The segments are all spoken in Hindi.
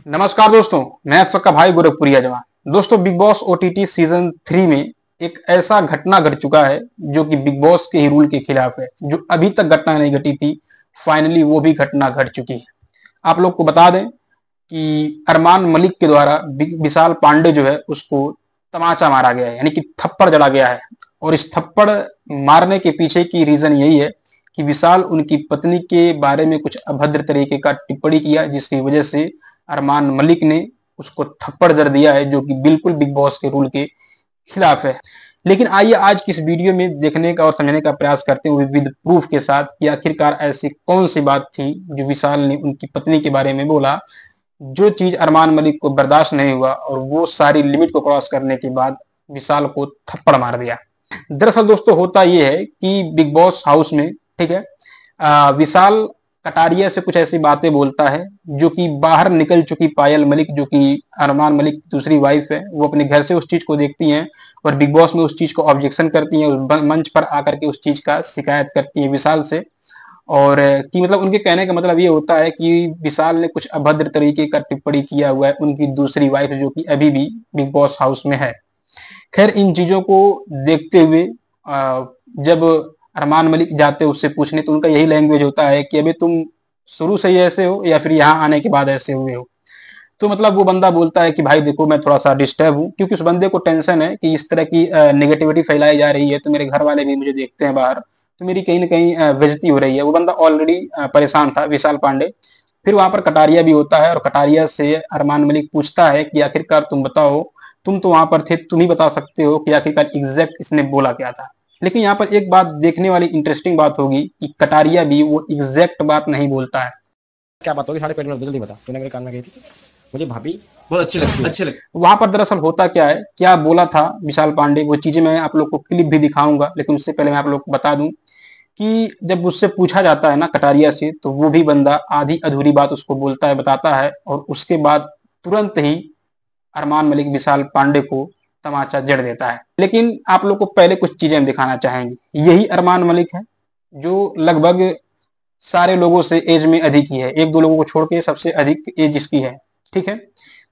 नमस्कार दोस्तों, मैं आप सबका भाई गोरखपुरिया जवान। दोस्तों, बिग बॉस ओटीटी सीजन 3 में एक ऐसा घटना घट चुका है जो कि बिग बॉस के ही रूल के खिलाफ है। जो अभी तक घटना नहीं घटी थी, फाइनली वो भी घटना घट चुकी है। आप लोग को बता दें कि अरमान मलिक के द्वारा विशाल पांडे जो है उसको तमाचा मारा गया है, यानी कि थप्पड़ जड़ा गया है। और इस थप्पड़ मारने के पीछे की रीजन यही है कि विशाल उनकी पत्नी के बारे में कुछ अभद्र तरीके का टिप्पणी किया, जिसकी वजह से अरमान मलिक ने उसको थप्पड़ जड़ दिया है, जो कि बिल्कुल बिग बॉस के रूल के खिलाफ है। लेकिन आइए आज की इस वीडियो में देखने का और समझने का प्रयास करते हैं विद प्रूफ के साथ कि आखिरकार ऐसी कौन सी बात थी जो विशाल ने उनकी पत्नी के बारे में बोला, जो चीज अरमान मलिक को बर्दाश्त नहीं हुआ और वो सारी लिमिट को क्रॉस करने के बाद विशाल को थप्पड़ मार दिया। दरअसल दोस्तों होता यह है कि बिग बॉस हाउस में, ठीक है, विशाल कटारिया से कुछ ऐसी बातें बोलता है जो कि बाहर निकल चुकी पायल मलिक, जो कि अरमान मलिक की दूसरी वाइफ है, वो अपने घर से उस चीज को देखती हैं और बिग बॉस में उस चीज को ऑब्जेक्शन करती हैं, उस मंच पर आकर के उस चीज का शिकायत करती है विशाल से। और कि मतलब उनके कहने का मतलब ये होता है कि विशाल ने कुछ अभद्र तरीके का टिप्पणी किया हुआ है उनकी दूसरी वाइफ, जो कि अभी भी बिग बॉस हाउस में है। खैर, इन चीजों को देखते हुए जब अरमान मलिक जाते उससे पूछने, तो उनका यही लैंग्वेज होता है कि अभी तुम शुरू से ही ऐसे हो या फिर यहाँ आने के बाद ऐसे हुए हो। तो मतलब वो बंदा बोलता है कि भाई देखो, मैं थोड़ा सा डिस्टर्ब हूँ, क्योंकि उस बंदे को टेंशन है कि इस तरह की नेगेटिविटी फैलाई जा रही है, तो मेरे घर वाले भी मुझे देखते हैं बाहर, तो मेरी कहीं ना कहीं बेइज्जती हो रही है। वो बंदा ऑलरेडी परेशान था, विशाल पांडे। फिर वहां पर कटारिया भी होता है और कटारिया से अरमान मलिक पूछता है कि आखिरकार तुम बताओ, तुम तो वहां पर थे, तुम ही बता सकते हो कि आखिरकार एग्जैक्ट इसने बोला क्या था। लेकिन यहाँ पर एक बात देखने वाली इंटरेस्टिंग बात होगी कि कटारिया भी वो एग्जैक्ट बात नहीं बोलता है। क्या बात होगी? साढ़े पेट में जल्दी बता। तूने मेरे कान में गई थी, मुझे भाभी बहुत अच्छी लगती। वहां पर दरअसल होता क्या है, क्या बोला था विशाल पांडे, वो चीजें मैं आप लोग को क्लिप भी दिखाऊंगा, लेकिन उससे पहले मैं आप लोग को बता दूं कि जब उससे पूछा जाता है ना कटारिया से, तो वो भी बंदा आधी अधूरी बात उसको बोलता है, बताता है, और उसके बाद तुरंत ही अरमान मलिक विशाल पांडे को तमाचा जड़ देता है। लेकिन आप लोग को पहले कुछ चीजें हम दिखाना चाहेंगे। यही अरमान मलिक है जो लगभग सारे लोगों से एज में अधिक ही है, एक दो लोगों को छोड़ के सबसे अधिक एज इसकी है। ठीक है,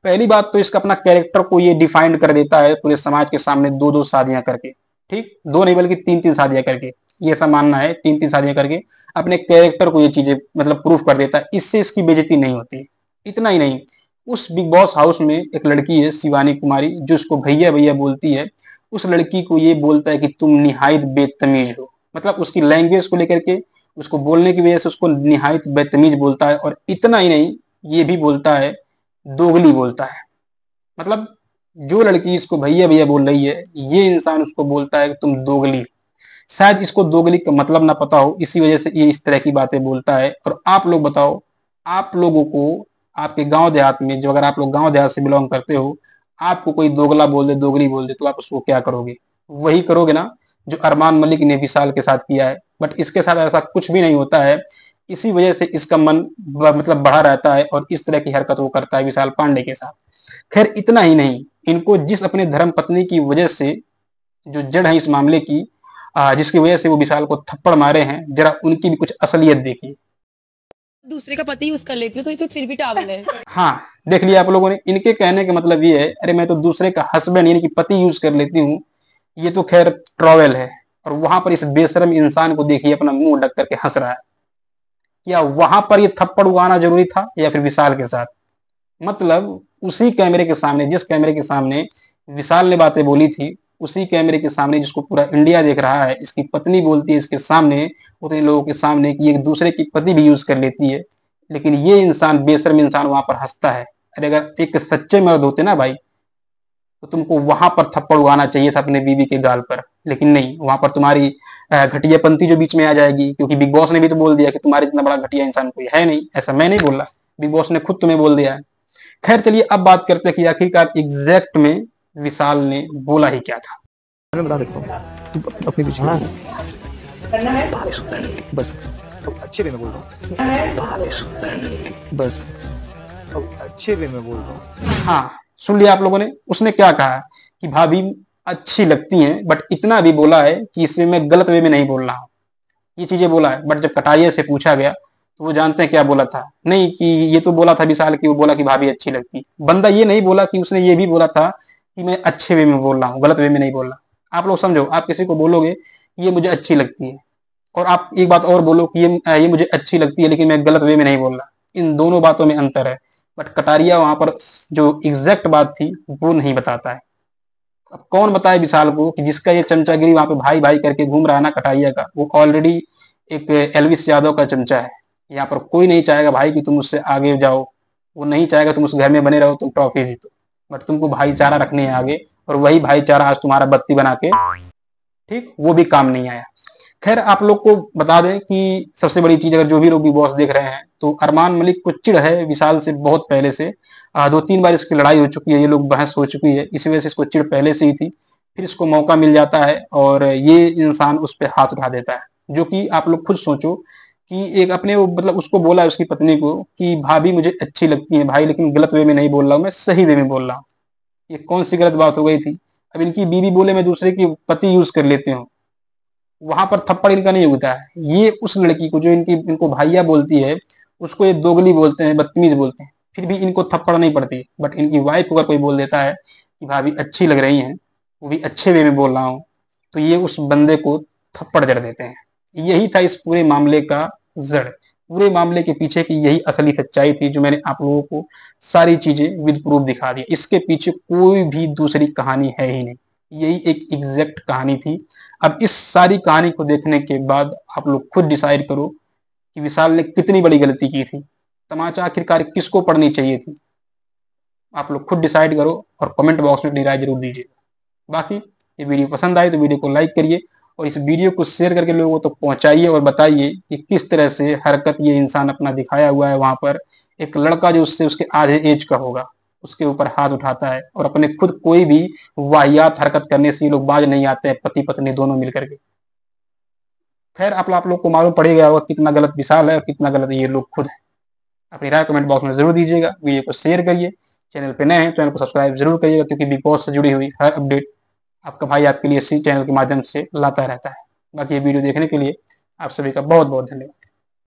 पहली बात तो इसका अपना कैरेक्टर को ये डिफाइन कर देता है पूरे समाज के सामने, दो दो शादियां करके, ठीक, दो नहीं बल्कि तीन तीन शादियां करके, ये ऐसा मानना है, तीन तीन शादियां करके अपने कैरेक्टर को ये चीजें मतलब प्रूफ कर देता है। इससे इसकी बेइज्जती नहीं होती। इतना ही नहीं, उस बिग बॉस हाउस में एक लड़की है शिवानी कुमारी, जो उसको भैया भैया बोलती है। उस लड़की को ये बोलता है कि तुम निहायत बेतमीज हो, मतलब उसकी लैंग्वेज को लेकर के, उसको बोलने की वजह से उसको निहायत बेतमीज बोलता है। और इतना ही नहीं, ये भी बोलता है, दोगली बोलता है। मतलब जो लड़की इसको भैया भैया बोल रही है, ये इंसान उसको बोलता है कि तुम दोगली। शायद इसको दोगली का मतलब ना पता हो, इसी वजह से ये इस तरह की बातें बोलता है। और आप लोग बताओ, आप लोगों को आपके गांव देहात में, जो अगर आप लोग गांव देहात से बिलोंग करते हो, आपको कोई दोगला बोल दे, दोगली बोल दे, तो आप उसको क्या करोगे? वही करोगे ना जो अरमान मलिक ने विशाल के साथ किया है। बट इसके साथ ऐसा कुछ भी नहीं होता है, इसी वजह से इसका मन मतलब बढ़ा रहता है और इस तरह की हरकत वो करता है विशाल पांडे के साथ। खैर, इतना ही नहीं, इनको जिस अपने धर्म पत्नी की वजह से जो जड़ है इस मामले की, जिसकी वजह से वो विशाल को थप्पड़ मारे हैं, जरा उनकी भी कुछ असलियत देखिए। दूसरे का पति यूज कर लेती हूँ तो ये तो फिर भी टावल है। हाँ, देख लिया आप लोगों ने, इनके कहने का मतलब ये है, अरे मैं तो दूसरे का हस्बैंड यानी कि पति यूज कर लेती हूँ, ये तो खैर ट्रॉवेल है। और वहां पर इस बेशरम इंसान को देखिए अपना मुंह ढक करके हंस रहा है। क्या वहां पर ये थप्पड़ उगाना जरूरी था या फिर विशाल के साथ? मतलब उसी कैमरे के सामने, जिस कैमरे के सामने विशाल ने बातें बोली थी, उसी कैमरे के सामने जिसको पूरा इंडिया देख रहा है, इसकी पत्नी बोलती है इसके सामने, उतने लोगों के सामने, कि एक दूसरे की पति भी यूज कर लेती है। लेकिन ये इंसान, बेशर्म इंसान, वहां पर हंसता है। अरे अगर एक सच्चे मर्द होते ना भाई, तो तुमको वहां पर थप्पड़ उगाना चाहिए था अपने बीवी के गाल पर। लेकिन नहीं, वहां पर तुम्हारी घटियापंती जो बीच में आ जाएगी, क्योंकि बिग बॉस ने भी तो बोल दिया कि तुम्हारे इतना बड़ा घटिया इंसान कोई है नहीं। ऐसा मैं नहीं बोल रहा, बिग बॉस ने खुद तुम्हें बोल दिया है। खैर चलिए, अब बात करते हैं कि आखिरकार एग्जैक्ट में विशाल ने बोला ही क्या था। मैं बता सकता हूँ, तू अपनी पीछे हाँ करना है बस। तो अच्छे वे में बोल रहा हूँ, बस अच्छे वे में बोल रहा हूँ। हाँ, सुन लिया आप लोगों ने, उसने क्या कहा कि भाभी अच्छी लगती हैं, बट इतना भी बोला है कि इसमें मैं गलत वे में नहीं बोल रहा हूँ, ये चीजें बोला है। बट जब कटारिया से पूछा गया तो वो जानते हैं क्या बोला था, नहीं कि ये तो बोला था विशाल की, वो बोला कि भाभी अच्छी लगती। बंदा ये नहीं बोला कि उसने ये भी बोला था कि मैं अच्छे वे में बोल रहा हूँ, गलत वे में नहीं बोल रहा। आप लोग समझो, आप किसी को बोलोगे कि ये मुझे अच्छी लगती है, और आप एक बात और बोलो कि ये मुझे अच्छी लगती है लेकिन मैं गलत वे में नहीं बोल रहा, इन दोनों बातों में अंतर है। बट कटारिया वहां पर जो एग्जैक्ट बात थी वो नहीं बताता है। अब कौन बताए विशाल को कि जिसका ये चमचागिरी वहां पे भाई भाई करके घूम रहा है ना कटारिया का, वो ऑलरेडी एक एलविस यादव का चमचा है। यहाँ पर कोई नहीं चाहेगा भाई कि तुम उससे आगे जाओ, वो नहीं चाहेगा तुम उस घर में बने रहो, तुम ट्रॉफी जीतो, बट तुमको भाईचारा रखने है आगे, और वही भाईचारा आज तुम्हारा बत्ती बना के, ठीक, वो भी काम नहीं आया। खैर आप लोग को बता दें कि सबसे बड़ी चीज, अगर जो भी लोग बिग बॉस देख रहे हैं, तो अरमान मलिक को चिढ़ है विशाल से बहुत पहले से। 2-3 बार इसकी लड़ाई हो चुकी है, ये लोग बहस हो चुकी है, इसी वजह से इसको चिढ़ पहले से ही थी। फिर इसको मौका मिल जाता है और ये इंसान उस पर हाथ उठा देता है। जो कि आप लोग खुद सोचो कि एक अपने वो मतलब उसको बोला है उसकी पत्नी को कि भाभी मुझे अच्छी लगती है भाई, लेकिन गलत वे में नहीं बोल रहा हूँ, मैं सही वे में बोल रहा हूँ। ये कौन सी गलत बात हो गई थी? अब इनकी बीवी बोले मैं दूसरे की पति यूज कर लेती हूँ, वहां पर थप्पड़ इनका नहीं उगता है। ये उस लड़की को जो इनको भाइया बोलती है, उसको ये दोगली बोलते हैं, बदतमीज बोलते हैं, फिर भी इनको थप्पड़ नहीं पड़ती। बट इनकी वाइफ को अगर कोई बोल देता है कि भाभी अच्छी लग रही हैं, वो भी अच्छे वे में बोल रहा हूँ, तो ये उस बंदे को थप्पड़ जड़ देते हैं। यही था इस पूरे मामले का जड़। पूरे मामले के पीछे की यही असली सच्चाई थी, जो मैंने आप लोगों को सारी चीजें विद प्रूफ दिखा दी। इसके पीछे कोई भी दूसरी कहानी है ही नहीं, यही एक एग्जैक्ट कहानी थी। अब इस सारी कहानी को देखने के बाद आप लोग खुद डिसाइड करो कि विशाल ने कितनी बड़ी गलती की थी। तमाचा आखिरकार किसको पढ़नी चाहिए थी, आप लोग खुद डिसाइड करो और कमेंट बॉक्स में अपनी राय जरूर दीजिए। बाकी ये वीडियो पसंद आए तो वीडियो को लाइक करिए, और इस वीडियो को शेयर करके लोगों तक पहुंचाइए, और बताइए कि किस तरह से हरकत ये इंसान अपना दिखाया हुआ है। वहां पर एक लड़का जो उससे उसके आधे एज का होगा, उसके ऊपर हाथ उठाता है, और अपने खुद कोई भी वाहियात हरकत करने से ये लोग बाज नहीं आते हैं, पति पत्नी दोनों मिलकर के। खैर आप लोग को मालूम पड़ेगा होगा कितना गलत विशाल है और कितना गलत ये लोग खुद है। अपनी राय कमेंट बॉक्स में जरूर दीजिएगा, वीडियो को शेयर करिए, चैनल पे नए हैं चैनल को सब्सक्राइब जरूर करिएगा, क्योंकि बिग बॉस से जुड़ी हुई हर अपडेट आपका भाई आपके लिए इसी चैनल के माध्यम से लाता रहता है। बाकी ये वीडियो देखने के लिए आप सभी का बहुत बहुत धन्यवाद।